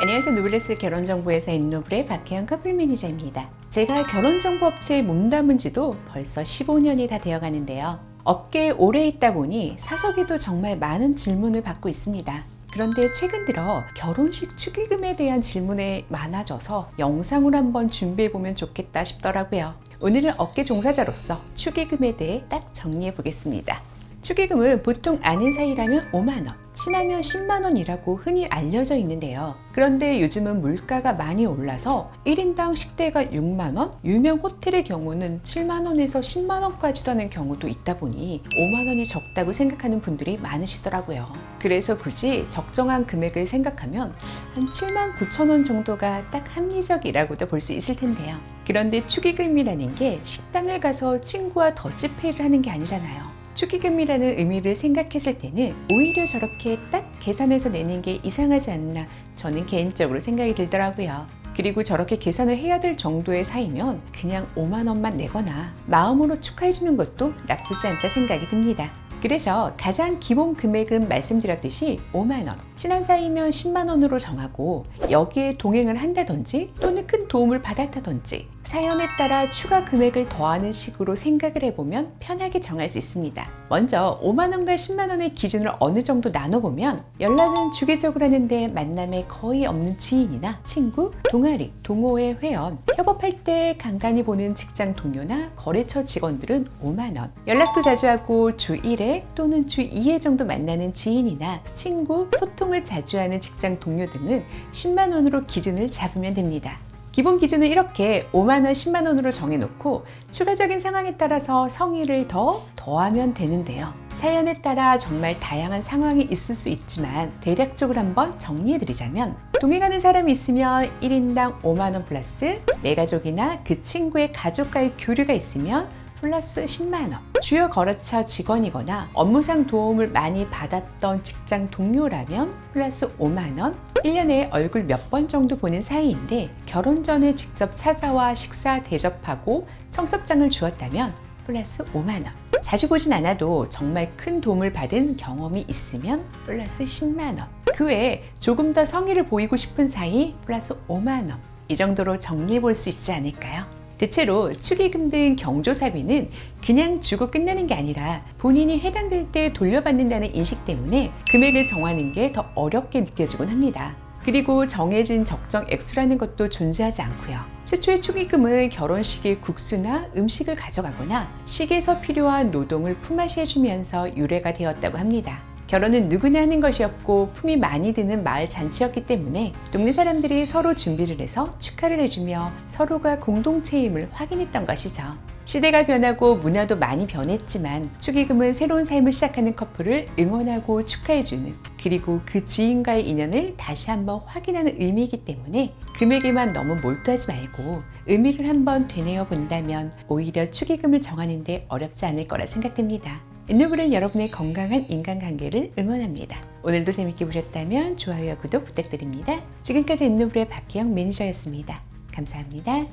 안녕하세요. 누블레스 결혼정보회사 인노블의 박혜영 커플 매니저입니다. 제가 결혼정보업체에 몸담은 지도 벌써 15년이 다 되어 가는데요. 업계에 오래 있다 보니 사석에도 정말 많은 질문을 받고 있습니다. 그런데 최근 들어 결혼식 축의금에 대한 질문이 많아져서 영상을 한번 준비해보면 좋겠다 싶더라고요. 오늘은 업계 종사자로서 축의금에 대해 딱 정리해 보겠습니다. 축의금은 보통 아는 사이라면 5만원, 친하면 10만원이라고 흔히 알려져 있는데요. 그런데 요즘은 물가가 많이 올라서 1인당 식대가 6만원, 유명 호텔의 경우는 7만원에서 10만원까지도 하는 경우도 있다 보니 5만원이 적다고 생각하는 분들이 많으시더라고요. 그래서 굳이 적정한 금액을 생각하면 한 7만 9천원 정도가 딱 합리적이라고도 볼 수 있을 텐데요. 그런데 축의금이라는 게 식당을 가서 친구와 더치페이를 하는 게 아니잖아요. 축의금이라는 의미를 생각했을 때는 오히려 저렇게 딱 계산해서 내는 게 이상하지 않나 저는 개인적으로 생각이 들더라고요. 그리고 저렇게 계산을 해야 될 정도의 사이면 그냥 5만 원만 내거나 마음으로 축하해주는 것도 나쁘지 않다 생각이 듭니다. 그래서 가장 기본 금액은 말씀드렸듯이 5만 원, 친한 사이면 10만 원으로 정하고 여기에 동행을 한다든지 또는 큰 도움을 받았다든지 사연에 따라 추가 금액을 더하는 식으로 생각을 해보면 편하게 정할 수 있습니다. 먼저 5만 원과 10만 원의 기준을 어느 정도 나눠보면 연락은 주기적으로 하는데 만남에 거의 없는 지인이나 친구, 동아리, 동호회 회원, 협업할 때 간간히 보는 직장 동료나 거래처 직원들은 5만 원, 연락도 자주 하고 주 1회 또는 주 2회 정도 만나는 지인이나 친구, 소통을 자주 하는 직장 동료 등은 10만 원으로 기준을 잡으면 됩니다. 기본 기준은 이렇게 5만 원, 10만 원으로 정해놓고 추가적인 상황에 따라서 성의를 더하면 되는데요. 사연에 따라 정말 다양한 상황이 있을 수 있지만 대략적으로 한번 정리해드리자면 동행하는 사람이 있으면 1인당 5만 원 플러스 내 가족이나 그 친구의 가족과의 교류가 있으면 플러스 10만 원, 주요 거래처 직원이거나 업무상 도움을 많이 받았던 직장 동료라면 플러스 5만 원, 1년에 얼굴 몇 번 정도 보는 사이인데 결혼 전에 직접 찾아와 식사 대접하고 청첩장을 주었다면 플러스 5만 원, 자주 보진 않아도 정말 큰 도움을 받은 경험이 있으면 플러스 10만 원, 그 외에 조금 더 성의를 보이고 싶은 사이 플러스 5만 원, 이 정도로 정리해 볼 수 있지 않을까요? 대체로 축의금 등 경조사비는 그냥 주고 끝내는 게 아니라 본인이 해당될 때 돌려받는다는 인식 때문에 금액을 정하는 게 더 어렵게 느껴지곤 합니다. 그리고 정해진 적정 액수라는 것도 존재하지 않고요. 최초의 축의금은 결혼식에 국수나 음식을 가져가거나 식에서 필요한 노동을 품앗이 해주면서 유래가 되었다고 합니다. 결혼은 누구나 하는 것이었고 품이 많이 드는 마을 잔치였기 때문에 동네 사람들이 서로 준비를 해서 축하를 해주며 서로가 공동체임을 확인했던 것이죠. 시대가 변하고 문화도 많이 변했지만 축의금은 새로운 삶을 시작하는 커플을 응원하고 축하해주는, 그리고 그 지인과의 인연을 다시 한번 확인하는 의미이기 때문에 금액에만 너무 몰두하지 말고 의미를 한번 되뇌어 본다면 오히려 축의금을 정하는 데 어렵지 않을 거라 생각됩니다. 인노블은 여러분의 건강한 인간관계를 응원합니다. 오늘도 재밌게 보셨다면 좋아요와 구독 부탁드립니다. 지금까지 인노블의 박혜영 매니저였습니다. 감사합니다.